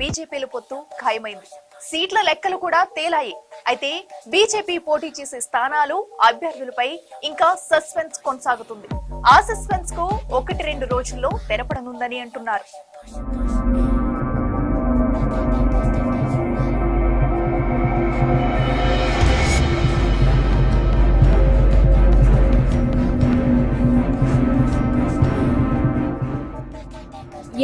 బీజేపీల పొత్తు ఖాయమైంది. సీట్ల లెక్కలు కూడా తేలాయి. అయితే బీజేపీ పోటీ చేసే స్థానాలు, అభ్యర్థులపై ఇంకా సస్పెన్స్ కొనసాగుతుంది. ఆ సస్పెన్స్ కు 1-2 రోజుల్లో తెరపడనుందని అంటున్నారు.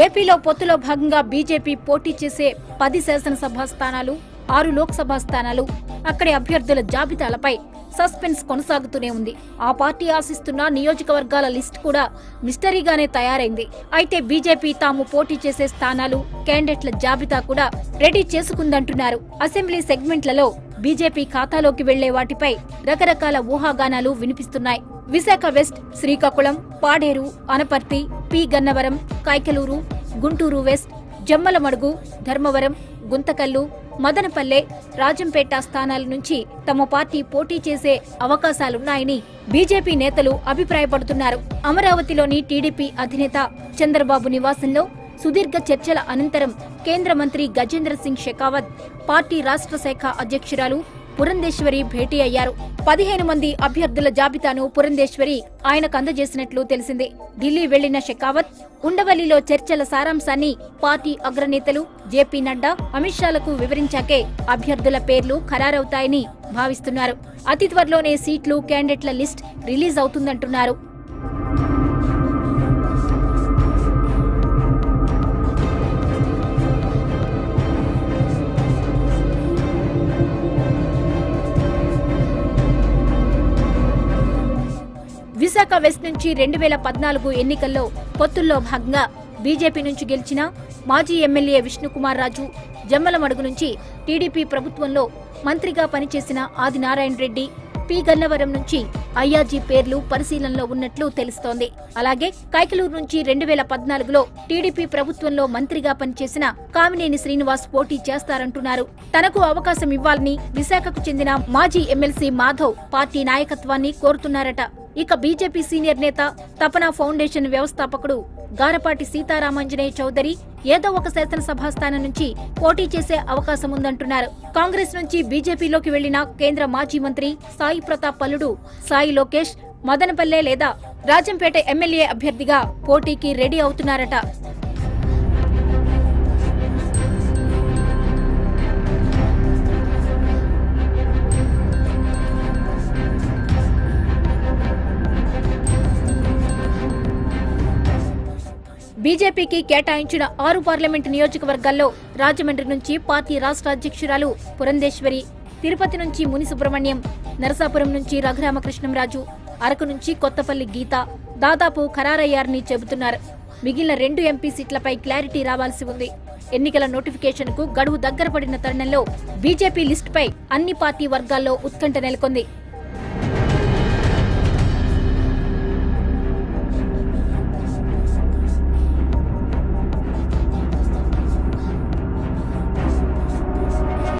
ఏపీలో పొత్తులో భాగంగా బీజేపీ పోటీ చేసే 10 శాసనసభ స్థానాలు, 6 లోక్సభ స్థానాలు, అక్కడి అభ్యర్థుల జాబితాలపై సస్పెన్స్ కొనసాగుతూనే ఉంది. ఆ పార్టీ ఆశిస్తున్న నియోజకవర్గాల లిస్ట్ కూడా మిస్టరీగానే తయారైంది. అయితే బీజేపీ తాము పోటీ చేసే స్థానాలు, క్యాండిడేట్ల జాబితా కూడా రెడీ చేసుకుందంటున్నారు. అసెంబ్లీ సెగ్మెంట్లలో బీజేపీ ఖాతాలోకి వెళ్లే వాటిపై రకరకాల ఊహాగానాలు వినిపిస్తున్నాయి. Visakha west, Srikakulam, Paderu, Anaparthi, P Gannavaram, Kaikaluru, Guntur west, Jammalamadugu, Dharmavaram, Guntakal, Madanapalle, Rajampet స్థానాల నుంచి తమ పార్టీ పోటీ చేసే అవకాశాలున్నాయని బీజేపీ నేతలు అభిప్రాయపడుతున్నారు. అమరావతిలోని టీడీపీ అధినేత చంద్రబాబు నివాసంలో సుదీర్ఘ చర్చల అనంతరం కేంద్ర మంత్రి గజేంద్ర సింగ్ షెకావత్, పార్టీ రాష్ట్ర శాఖ అధ్యక్షురాలు పురంధేశ్వరి భేటీ అయ్యారు. 15 మంది అభ్యర్థుల జాబితాను పురంధేశ్వరి ఆయనకు అందజేసినట్లు తెలిసింది. ఢిల్లీ వెళ్లిన షెకావత్ ఉండవల్లిలో చర్చల సారాంశాన్ని పార్టీ అగ్రనేతలు జేపీ నడ్డా, అమిత్ షాలకు వివరించాకే అభ్యర్థుల పేర్లు ఖరారవుతాయని భావిస్తున్నారు. అతి త్వరలోనే సీట్లు, క్యాండిడేట్ల లిస్ట్ రిలీజ్ అవుతుందంటున్నారు. విశాఖ వెస్ట్ నుంచి 2014 ఎన్నికల్లో పొత్తుల్లో భాగంగా బీజేపీ నుంచి గెలిచిన మాజీ ఎమ్మెల్యే విష్ణుకుమార్ రాజు, జమ్మలమడుగు నుంచి టీడీపీ ప్రభుత్వంలో మంత్రిగా పనిచేసిన ఆదినారాయణ రెడ్డి, పి గన్నవరం నుంచి అయ్యాజీ పేర్లు పరిశీలనలో ఉన్నట్లు తెలుస్తోంది. అలాగే కైకలూరు నుంచి 2014లో టీడీపీ ప్రభుత్వంలో మంత్రిగా పనిచేసిన కామినేని శ్రీనివాస్ పోటీ చేస్తారంటున్నారు. తనకు అవకాశం ఇవ్వాలని విశాఖకు చెందిన మాజీ ఎమ్మెల్సీ మాధవ్ పార్టీ నాయకత్వాన్ని కోరుతున్నారట. ఇక బీజేపీ సీనియర్ నేత తపనా ఫౌండేషన్ వ్యవస్థాపకుడు గారపాటి సీతారామాంజనేయ చౌదరి ఏదో ఒక శాసనసభ స్థానం నుంచి పోటీ చేసే అవకాశం ఉందంటున్నారు. కాంగ్రెస్ నుంచి బీజేపీలోకి వెళ్లిన కేంద్ర మాజీ మంత్రి సాయి ప్రతాప్ పల్లుడు సాయి లోకేష్ మదనపల్లె లేదా రాజంపేట ఎమ్మెల్యే అభ్యర్థిగా పోటీకి రెడీ అవుతున్నారట. బీజేపీకి కేటాయించిన 6 పార్లమెంటు నియోజకవర్గాల్లో రాజమండ్రి నుంచి పార్టీ రాష్ట్ర అధ్యక్షురాలు పురంధేశ్వరి, తిరుపతి నుంచి ముని సుబ్రహ్మణ్యం, నరసాపురం నుంచి రఘురామకృష్ణంరాజు, అరకు నుంచి కొత్తపల్లి గీత దాదాపు ఖరారయ్యారని చెబుతున్నారు. మిగిలిన 2 ఎంపీ సీట్లపై క్లారిటీ రావాల్సి ఉంది. ఎన్నికల నోటిఫికేషన్కు గడువు దగ్గర పడిన తరుణంలో బీజేపీ లిస్టుపై అన్ని పార్టీ వర్గాల్లో ఉత్కంఠ నెలకొంది.